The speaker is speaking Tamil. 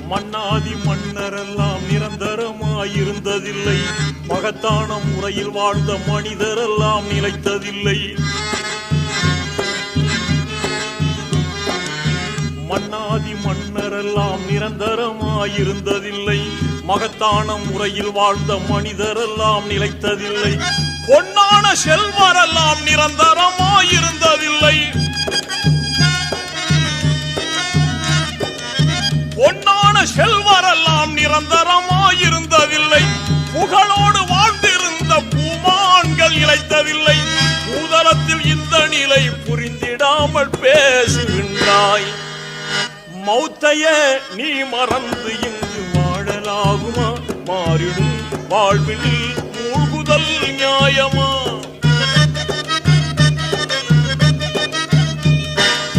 மன்னாதி மன்னரெல்லாம் நிரந்தரமாயிருந்ததில்லை. மகத்தான முறையில் வாழ்ந்த மனிதரெல்லாம் நிலைத்ததில்லை. மன்னாதி மன்னரெல்லாம் நிரந்தரமாயிருந்ததில்லை. மகத்தான முறையில் வாழ்ந்த மனிதரெல்லாம் நிலைத்ததில்லை. பொன்னான செல்வரெல்லாம் நிரந்தரமாயிருந்ததில்லை. பொன்னான செல்வரெல்லாம் நிரந்தரமாயிருந்ததில்லை. புகழோடு வாழ்ந்திருந்த பூமான்கள் நிலைத்ததில்லை. பூதலத்தில் இந்த நிலை புரிந்திடாமல் பேசுகின்றாய். மௌத்தையே நீ மறந்து இங்கு வாழலாகுமா? மாறிடும் வாழ்வில் மூழ்குதல் நியாயமா?